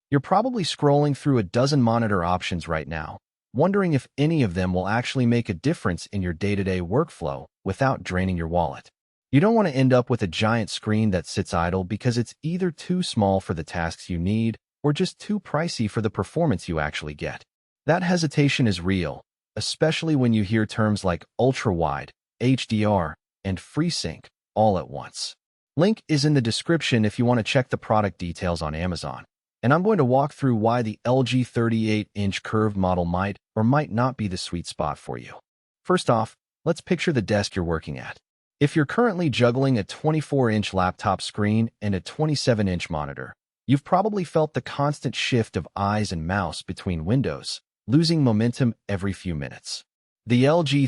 You're probably scrolling through a dozen monitor options right now, wondering if any of them will actually make a difference in your day-to-day workflow without draining your wallet. You don't want to end up with a giant screen that sits idle because it's either too small for the tasks you need or just too pricey for the performance you actually get. That hesitation is real, especially when you hear terms like UltraWide, HDR, and FreeSync all at once. Link is in the description if you want to check the product details on Amazon. And I'm going to walk through why the LG 38-inch curved model might or might not be the sweet spot for you. First off, let's picture the desk you're working at. If you're currently juggling a 24-inch laptop screen and a 27-inch monitor, you've probably felt the constant shift of eyes and mouse between windows, losing momentum every few minutes. The LG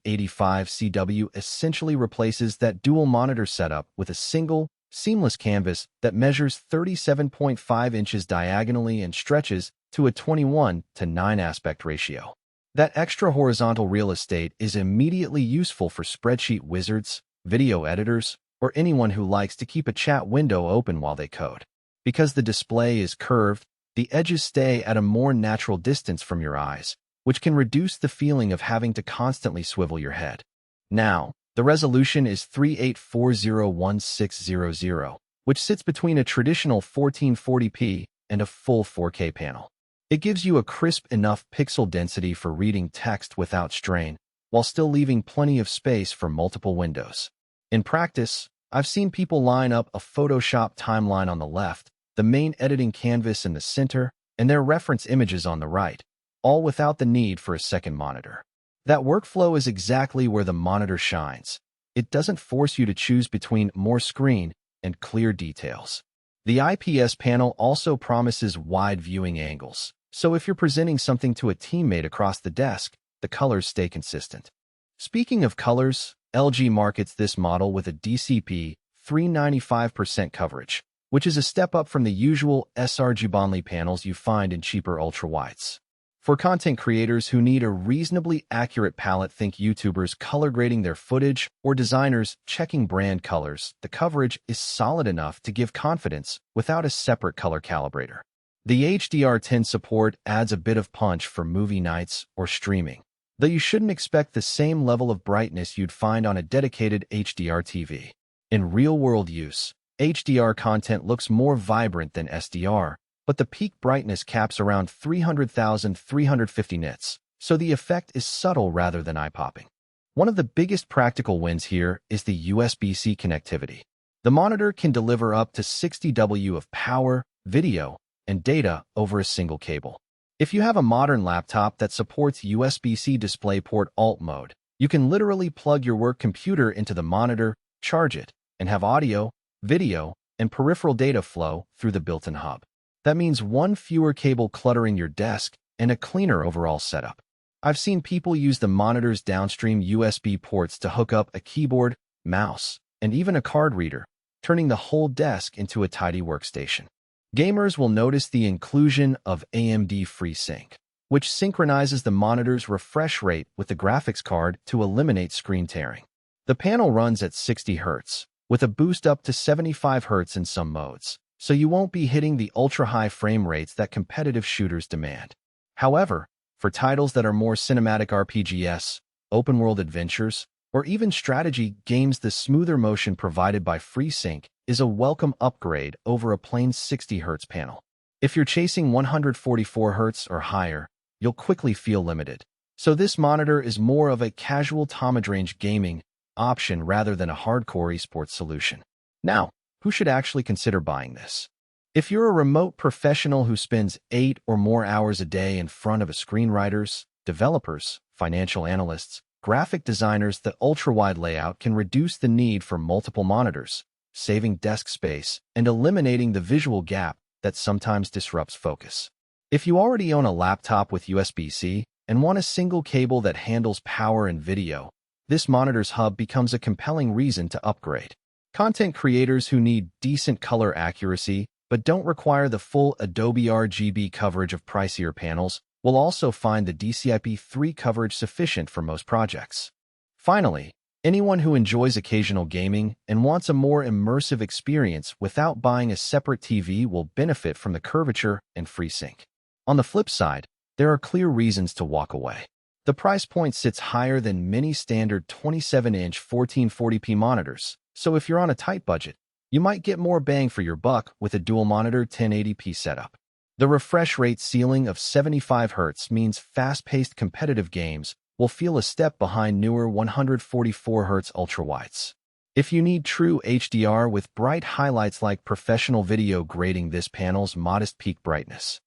38BP85C essentially replaces that dual monitor setup with a single, seamless canvas that measures 37.5 inches diagonally and stretches to a 21:9 aspect ratio. That extra horizontal real estate is immediately useful for spreadsheet wizards, video editors, or anyone who likes to keep a chat window open while they code. Because the display is curved, the edges stay at a more natural distance from your eyes, which can reduce the feeling of having to constantly swivel your head. Now, the resolution is 38401600, which sits between a traditional 1440p and a full 4K panel. It gives you a crisp enough pixel density for reading text without strain, while still leaving plenty of space for multiple windows. In practice, I've seen people line up a Photoshop timeline on the left, the main editing canvas in the center, and their reference images on the right, all without the need for a second monitor. That workflow is exactly where the monitor shines. It doesn't force you to choose between more screen and clear details. The IPS panel also promises wide viewing angles, so if you're presenting something to a teammate across the desk, the colors stay consistent. Speaking of colors, LG markets this model with a DCP 395% coverage, which is a step up from the usual sRGB panels you find in cheaper ultrawides. For content creators who need a reasonably accurate palette, think YouTubers color grading their footage or designers checking brand colors, the coverage is solid enough to give confidence without a separate color calibrator. The HDR10 support adds a bit of punch for movie nights or streaming, though you shouldn't expect the same level of brightness you'd find on a dedicated HDR TV. In real-world use, HDR content looks more vibrant than SDR, but the peak brightness caps around 300,350 nits, so the effect is subtle rather than eye-popping. One of the biggest practical wins here is the USB-C connectivity. The monitor can deliver up to 60 W of power, video, and data over a single cable. If you have a modern laptop that supports USB-C DisplayPort Alt mode, you can literally plug your work computer into the monitor, charge it, and have audio, video, and peripheral data flow through the built-in hub. That means one fewer cable cluttering your desk and a cleaner overall setup. I've seen people use the monitor's downstream USB ports to hook up a keyboard, mouse, and even a card reader, turning the whole desk into a tidy workstation. Gamers will notice the inclusion of AMD FreeSync, which synchronizes the monitor's refresh rate with the graphics card to eliminate screen tearing. The panel runs at 60 Hz, with a boost up to 75 Hz in some modes, so you won't be hitting the ultra-high frame rates that competitive shooters demand. However, for titles that are more cinematic RPGs, open-world adventures, or even strategy games, the smoother motion provided by FreeSync is a welcome upgrade over a plain 60 Hz panel. If you're chasing 144 Hz or higher, you'll quickly feel limited. So this monitor is more of a casual top-of-range gaming option rather than a hardcore esports solution. Now, who should actually consider buying this? If you're a remote professional who spends 8 or more hours a day in front of a screen, writers, developers, financial analysts, graphic designers, the ultra-wide layout can reduce the need for multiple monitors, saving desk space and eliminating the visual gap that sometimes disrupts focus. If you already own a laptop with USB-C and want a single cable that handles power and video, this monitor's hub becomes a compelling reason to upgrade. Content creators who need decent color accuracy but don't require the full Adobe RGB coverage of pricier panels will also find the DCI-P3 coverage sufficient for most projects. Finally, Anyone who enjoys occasional gaming and wants a more immersive experience without buying a separate TV will benefit from the curvature and FreeSync. On the flip side, there are clear reasons to walk away. The price point sits higher than many standard 27-inch 1440p monitors, so if you're on a tight budget, you might get more bang for your buck with a dual-monitor 1080p setup. The refresh rate ceiling of 75 Hz means fast-paced competitive games will feel a step behind newer 144 Hz ultrawides. If you need true HDR with bright highlights like professional video grading, this panel's modest peak brightness